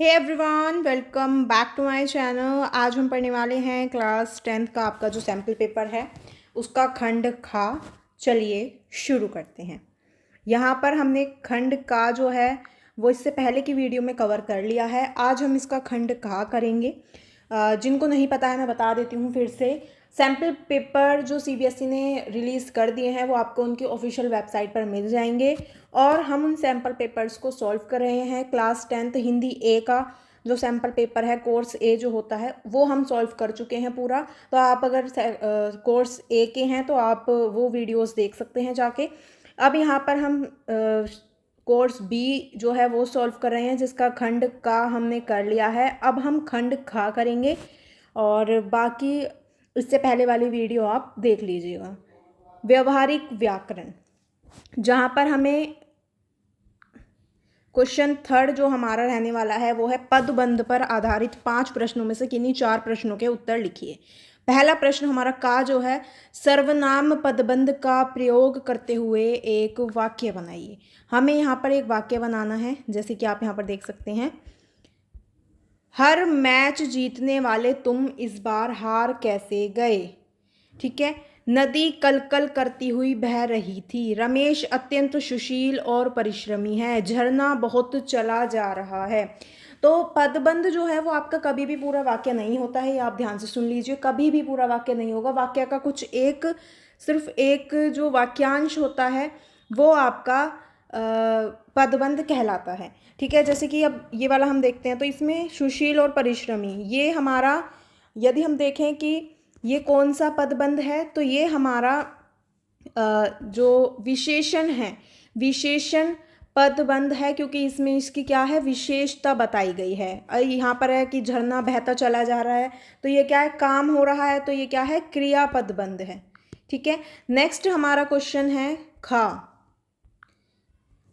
Hey everyone, welcome back to my channel. आज हम पढ़ने वाले हैं क्लास 10th का आपका जो सैम्पल पेपर है उसका खंड खा। चलिए शुरू करते हैं। यहाँ पर हमने खंड का जो है वो इससे पहले की वीडियो में कवर कर लिया है। आज हम इसका खंड का करेंगे। जिनको नहीं पता है मैं बता देती हूँ फिर से। सैम्पल पेपर जो सीबीएसई ने रिलीज़ कर दिए हैं वो आपको उनकी ऑफिशियल वेबसाइट पर मिल जाएंगे और हम उन सैम्पल पेपर्स को सॉल्व कर रहे हैं। क्लास 10th हिंदी ए का जो सैम्पल पेपर है, कोर्स ए जो होता है, वो हम सॉल्व कर चुके हैं पूरा। तो आप अगर कोर्स ए के हैं तो आप वो वीडियोस देख सकते हैं जाके। अब यहाँ पर हम कोर्स बी जो है वो सॉल्व कर रहे हैं, जिसका खंड का हमने कर लिया है। अब हम खंड खा करेंगे और बाकी इससे पहले वाली वीडियो आप देख लीजिएगा। व्यवहारिक व्याकरण, जहाँ पर हमें क्वेश्चन थर्ड जो हमारा रहने वाला है वो है पदबंध पर आधारित 5 प्रश्नों में से किन्हीं 4 प्रश्नों के उत्तर लिखिए। पहला प्रश्न हमारा का जो है, सर्वनाम पदबंध का प्रयोग करते हुए एक वाक्य बनाइए। हमें यहाँ पर एक वाक्य बनाना है, जैसे कि आप यहाँ पर देख सकते हैं। हर मैच जीतने वाले तुम इस बार हार कैसे गए। ठीक है। नदी कलकल करती हुई बह रही थी। रमेश अत्यंत सुशील और परिश्रमी है। झरना बहुत चला जा रहा है। तो पदबंध जो है वो आपका कभी भी पूरा वाक्य नहीं होता है, ये आप ध्यान से सुन लीजिए। कभी भी पूरा वाक्य नहीं होगा। वाक्य का कुछ एक, सिर्फ एक जो वाक्यांश होता है वो आपका पदबंध कहलाता है। ठीक है। जैसे कि अब ये वाला हम देखते हैं तो इसमें सुशील और परिश्रमी, ये हमारा, यदि हम देखें कि ये कौन सा पदबंध है तो ये हमारा जो विशेषण है, विशेषण पदबंध है, क्योंकि इसमें इसकी क्या है, विशेषता बताई गई है। यहाँ पर है कि झरना बहता चला जा रहा है, तो ये क्या है, काम हो रहा है, तो ये क्या है, क्रिया पदबंध है। ठीक है। नेक्स्ट हमारा क्वेश्चन है खा।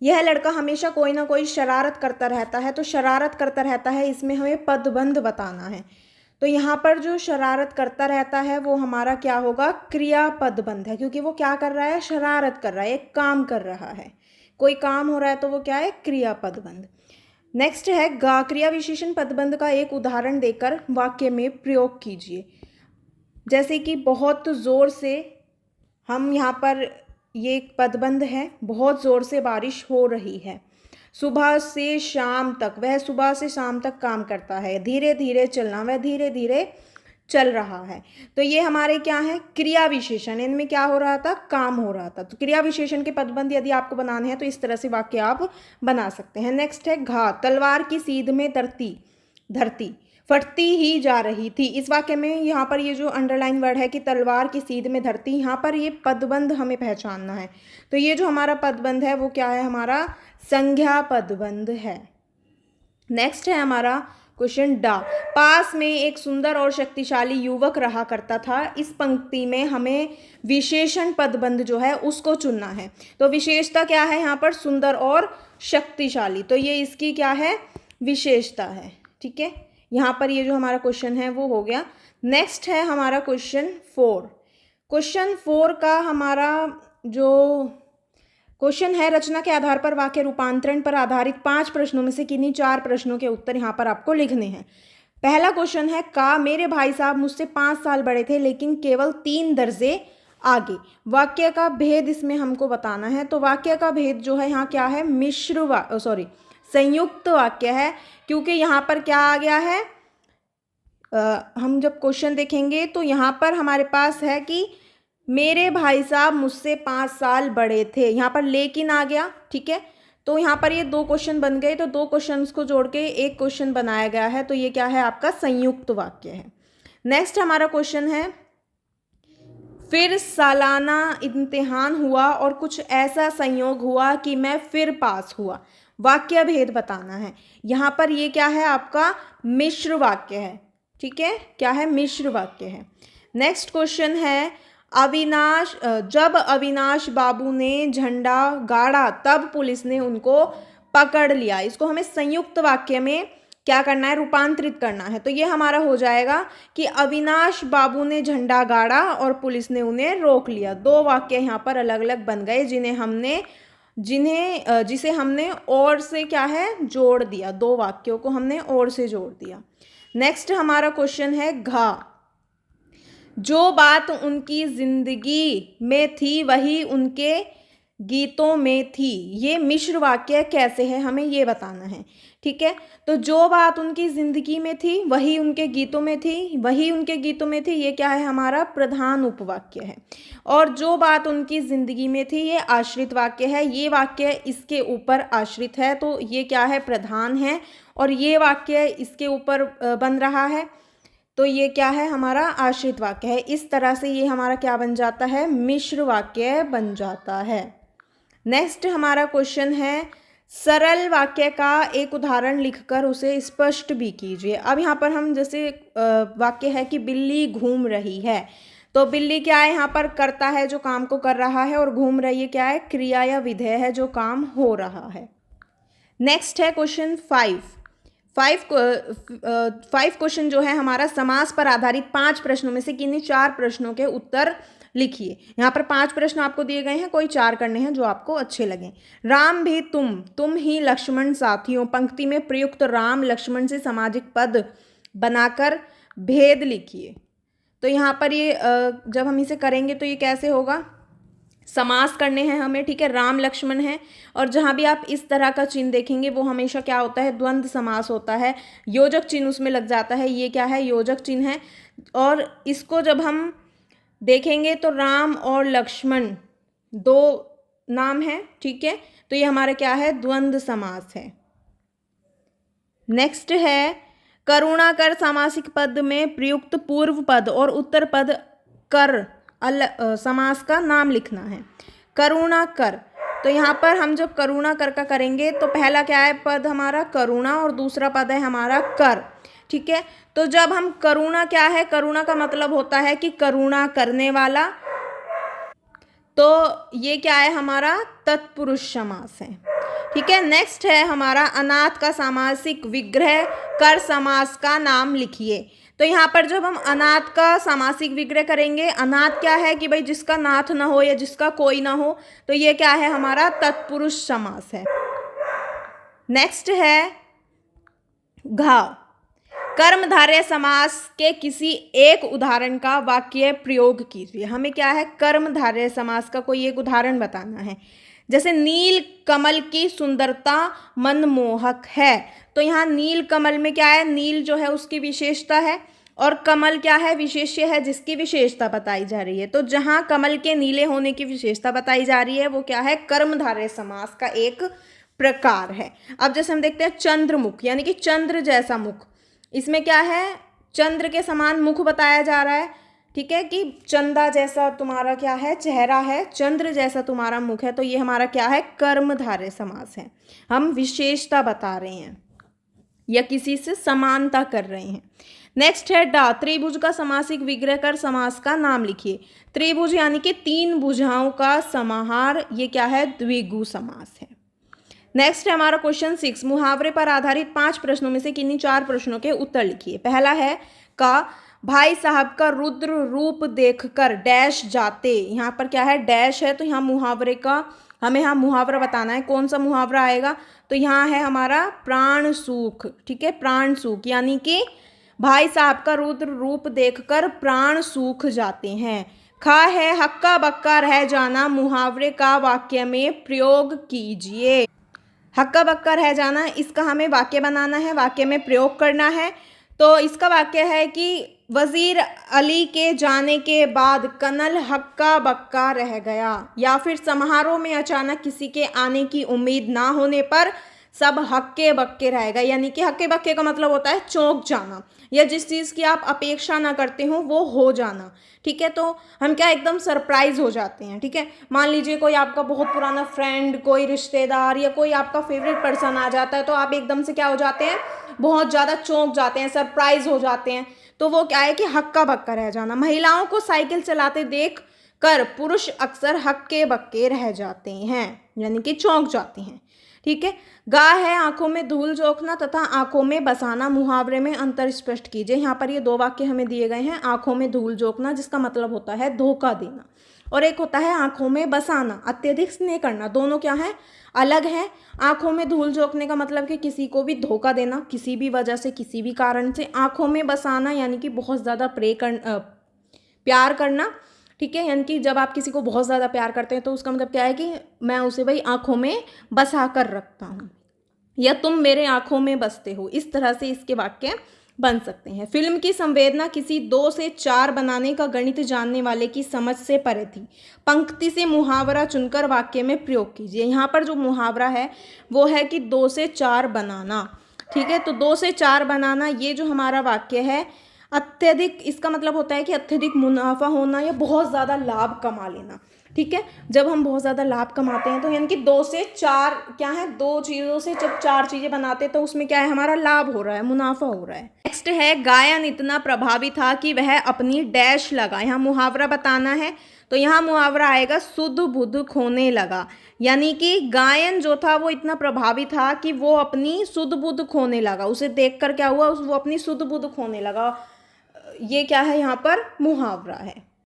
यह लड़का हमेशा कोई ना कोई शरारत करता रहता है। तो शरारत करता रहता है, इसमें हमें पदबंध बताना है। तो यहाँ पर जो शरारत करता रहता है वो हमारा क्या होगा, क्रिया पदबंध है, क्योंकि वो क्या कर रहा है, शरारत कर रहा है, एक काम कर रहा है, कोई काम हो रहा है, तो वो क्या है, क्रिया पदबंध। नेक्स्ट है गा। क्रिया विशेषण पदबंध का एक उदाहरण देकर वाक्य में प्रयोग कीजिए। जैसे कि बहुत जोर से, हम यहाँ पर, ये एक पदबंध है, बहुत ज़ोर से बारिश हो रही है। सुबह से शाम तक, वह सुबह से शाम तक काम करता है। धीरे धीरे चलना, वह धीरे धीरे चल रहा है। तो ये हमारे क्या है, क्रिया विशेषण। इनमें क्या हो रहा था, काम हो रहा था। तो क्रिया विशेषण के पदबंध यदि आपको बनाने हैं तो इस तरह से वाक्य आप बना सकते हैं। नेक्स्ट है घा। तलवार की सीध में धरती धरती फटती ही जा रही थी। इस वाक्य में यहाँ पर ये जो अंडरलाइन वर्ड है कि तलवार की सीध में धरती, यहाँ पर ये पदबंध हमें पहचानना है। तो ये जो हमारा पदबंध है वो क्या है, हमारा संज्ञा पदबंध है। नेक्स्ट है हमारा क्वेश्चन डा। पास में एक सुंदर और शक्तिशाली युवक रहा करता था। इस पंक्ति में हमें विशेषण पदबंध जो है उसको चुनना है। तो विशेषता क्या है यहाँ पर, सुंदर और शक्तिशाली, तो ये इसकी क्या है, विशेषता है। ठीक है। यहाँ पर ये जो हमारा क्वेश्चन है वो हो गया। नेक्स्ट है हमारा क्वेश्चन 4। क्वेश्चन 4 का हमारा जो क्वेश्चन है, रचना के आधार पर वाक्य रूपांतरण पर आधारित 5 प्रश्नों में से किन्हीं 4 प्रश्नों के उत्तर यहाँ पर आपको लिखने हैं। पहला क्वेश्चन है का। मेरे भाई साहब मुझसे 5 साल बड़े थे लेकिन केवल 3 दर्जे आगे। वाक्य का भेद इसमें हमको बताना है। तो वाक्य का भेद जो है यहाँ क्या है, संयुक्त वाक्य है, क्योंकि यहाँ पर क्या आ गया है, हम जब क्वेश्चन देखेंगे तो यहाँ पर हमारे पास है कि मेरे भाई साहब मुझसे 5 साल बड़े थे, यहाँ पर लेकिन आ गया। ठीक है। तो यहाँ पर ये 2 क्वेश्चन बन गए, तो 2 क्वेश्चंस को जोड़ के एक क्वेश्चन बनाया गया है। तो ये क्या है, आपका संयुक्त वाक्य है। नेक्स्ट हमारा क्वेश्चन है, फिर सालाना इम्तिहान हुआ और कुछ ऐसा संयोग हुआ कि मैं फिर पास हुआ। वाक्य भेद बताना है। यहाँ पर ये क्या है, आपका मिश्र वाक्य है। ठीक है। क्या है, मिश्र वाक्य है। नेक्स्ट क्वेश्चन है, जब अविनाश बाबू ने झंडा गाड़ा तब पुलिस ने उनको पकड़ लिया। इसको हमें संयुक्त वाक्य में क्या करना है, रूपांतरित करना है। तो ये हमारा हो जाएगा कि अविनाश बाबू ने झंडा गाड़ा और पुलिस ने उन्हें रोक लिया। 2 वाक्य यहाँ पर अलग अलग बन गए जिन्हें हमने जिसे हमने और से क्या है जोड़ दिया, दो वाक्यों को हमने और से जोड़ दिया। नेक्स्ट हमारा क्वेश्चन है घा। जो बात उनकी जिंदगी में थी वही उनके गीतों में थी। ये मिश्र वाक्य कैसे है हमें ये बताना है। ठीक है, तो जो बात उनकी जिंदगी में थी वही उनके गीतों में थी, वही उनके गीतों में थी, ये क्या है हमारा प्रधान उपवाक्य है। और जो बात उनकी जिंदगी में थी ये आश्रित वाक्य है, ये वाक्य इसके ऊपर आश्रित है तो ये क्या है प्रधान है। और ये वाक्य इसके ऊपर बन रहा है तो ये क्या है हमारा आश्रित वाक्य है। इस तरह से ये हमारा क्या बन जाता है मिश्र वाक्य बन जाता है। नेक्स्ट हमारा क्वेश्चन है सरल वाक्य का एक उदाहरण लिखकर उसे स्पष्ट भी कीजिए। अब यहाँ पर हम जैसे वाक्य है कि बिल्ली घूम रही है, तो बिल्ली क्या है यहाँ पर कर्ता है जो काम को कर रहा है, और घूम रही है क्या है क्रिया या विधेय है जो काम हो रहा है। नेक्स्ट है क्वेश्चन 5 क्वेश्चन जो है हमारा समास पर आधारित 5 प्रश्नों में से किन्हीं 4 प्रश्नों के उत्तर लिखिए। यहाँ पर 5 प्रश्न आपको दिए गए हैं, कोई 4 करने हैं जो आपको अच्छे लगें। राम भी तुम ही लक्ष्मण साथियों, पंक्ति में प्रयुक्त राम लक्ष्मण से सामाजिक पद बनाकर भेद लिखिए। तो यहाँ पर ये जब हम इसे करेंगे तो ये कैसे होगा, समास करने हैं हमें। ठीक है, राम लक्ष्मण है और जहाँ भी आप इस तरह का चिन्ह देखेंगे वो हमेशा क्या होता है द्वंद्व समास होता है, योजक चिन्ह उसमें लग जाता है। ये क्या है योजक चिन्ह है। और इसको जब हम देखेंगे तो राम और लक्ष्मण दो नाम है। ठीक है, तो ये हमारा क्या है द्वंद्व समास है। नेक्स्ट है करुणाकर सामासिक पद में प्रयुक्त पूर्व पद और उत्तर पद कर समास का नाम लिखना है। करुणा कर, तो यहाँ पर हम जब करुणा कर का करेंगे तो पहला क्या है पद हमारा करुणा और दूसरा पद है हमारा कर। ठीक है, तो जब हम करुणा क्या है, करुणा का मतलब होता है कि करुणा करने वाला, तो ये क्या है हमारा तत्पुरुष समास है। ठीक है, नेक्स्ट है हमारा अनाथ का सामासिक विग्रह कर समास का नाम लिखिए। तो यहाँ पर जब हम अनाथ का सामासिक विग्रह करेंगे, अनाथ क्या है कि भाई जिसका नाथ ना हो या जिसका कोई ना हो, तो ये क्या है हमारा तत्पुरुष समास है। नेक्स्ट है घाव। कर्मधारय समास के किसी एक उदाहरण का वाक्य प्रयोग कीजिए। हमें क्या है कर्मधारय समास का कोई एक उदाहरण बताना है। जैसे नील कमल की सुंदरता मनमोहक है, तो यहाँ नील कमल में क्या है नील जो है उसकी विशेषता है और कमल क्या है विशेष्य है जिसकी विशेषता बताई जा रही है। तो जहाँ कमल के नीले होने की विशेषता बताई जा रही है वो क्या है कर्मधारय समास का एक प्रकार है। अब जैसे हम देखते हैं चंद्रमुख यानी कि चंद्र जैसा मुख, इसमें क्या है चंद्र के समान मुख बताया जा रहा है। ठीक है, कि चंदा जैसा तुम्हारा क्या है चेहरा है, चंद्र जैसा तुम्हारा मुख है, तो ये हमारा क्या है कर्मधारय समास है। हम विशेषता बता रहे हैं या किसी से समानता कर रहे हैं। नेक्स्ट है डा। त्रिभुज का समासिक विग्रह कर समास का नाम लिखिए। त्रिभुज यानी कि 3 भुजाओं का समाहार, ये क्या है द्विगु समास है। नेक्स्ट है हमारा क्वेश्चन 6। मुहावरे पर आधारित 5 प्रश्नों में से किन्हीं 4 प्रश्नों के उत्तर लिखिए। पहला है का भाई साहब का रुद्र रूप देखकर डैश जाते। यहाँ पर क्या है डैश है, तो यहाँ मुहावरे का हमें यहाँ मुहावरा बताना है। कौन सा मुहावरा आएगा, तो यहाँ है हमारा प्राण सूख। ठीक है, प्राण सूख यानी कि भाई साहब का रुद्र रूप देखकर प्राण सूख जाते हैं। खा है हक्का बक्का रह जाना, मुहावरे का वाक्य में प्रयोग कीजिए। हक्का बक्का रह जाना, इसका हमें वाक्य बनाना है, वाक्य में प्रयोग करना है। तो इसका वाक्य है कि वजीर अली के जाने के बाद कनल हक्का बक्का रह गया, या फिर समारोह में अचानक किसी के आने की उम्मीद ना होने पर सब हक्के बक्के रह गए। यानी कि हक्के बक्के का मतलब होता है चौंक जाना, या जिस चीज़ की आप अपेक्षा ना करते हो वो हो जाना। ठीक है, तो हम क्या एकदम सरप्राइज हो जाते हैं। ठीक है, मान लीजिए कोई आपका बहुत पुराना फ्रेंड, कोई रिश्तेदार या कोई आपका फेवरेट पर्सन आ जाता है, तो आप एकदम से क्या हो जाते हैं बहुत ज़्यादा चौंक जाते हैं, सरप्राइज हो जाते हैं। तो वो क्या है कि हक्का बक्का रह जाना। महिलाओं को साइकिल चलाते देख कर पुरुष अक्सर हक्के बक्के रह जाते हैं, यानी कि चौंक जाते हैं। ठीक है, गा है आंखों में धूल झोंकना तथा आंखों में बसाना, मुहावरे में अंतर स्पष्ट कीजिए। यहाँ पर ये 2 वाक्य हमें दिए गए हैं। आंखों में धूल झोंकना जिसका मतलब होता है धोखा देना, और एक होता है आँखों में बसाना, अत्यधिक स्नेह करना। दोनों क्या है, अलग है। आँखों में धूल झोंकने का मतलब कि किसी को भी धोखा देना, किसी भी वजह से, किसी भी कारण से। आँखों में बसाना यानी कि बहुत ज़्यादा प्यार करना, ठीक है। यानी कि जब आप किसी को बहुत ज़्यादा प्यार करते हैं तो उसका मतलब क्या है कि मैं उसे भाई आँखों में बसा कर रखता हूँ, या तुम मेरे आँखों में बसते हो। इस तरह से इसके वाक्य बन सकते हैं। फिल्म की संवेदना किसी 2 से 4 बनाने का गणित जानने वाले की समझ से परे थी। पंक्ति से मुहावरा चुनकर वाक्य में प्रयोग कीजिए। यहाँ पर जो मुहावरा है वो है कि 2 से 4 बनाना, ठीक है। तो 2 से 4 बनाना, ये जो हमारा वाक्य है, अत्यधिक, इसका मतलब होता है कि अत्यधिक मुनाफा होना या बहुत ज़्यादा लाभ कमा लेना, ठीक है। जब हम बहुत ज़्यादा लाभ कमाते हैं तो यानी कि 2 से 4 क्या है, 2 चीज़ों से जब 4 चीज़ें बनाते हैं तो उसमें क्या है, हमारा लाभ हो रहा है, मुनाफा हो रहा है। नेक्स्ट है, गायन इतना प्रभावी था कि वह अपनी डैश लगा। यहाँ मुहावरा बताना है तो यहाँ मुहावरा आएगा सुध बुध खोने लगा। यानी कि गायन जो था वो इतना प्रभावी था कि वो अपनी सुध बुध खोने लगा। उसे देखकर क्या हुआ, वो अपनी सुध बुध खोने लगा। ये क्या है, यहाँ पर मुहावरा है।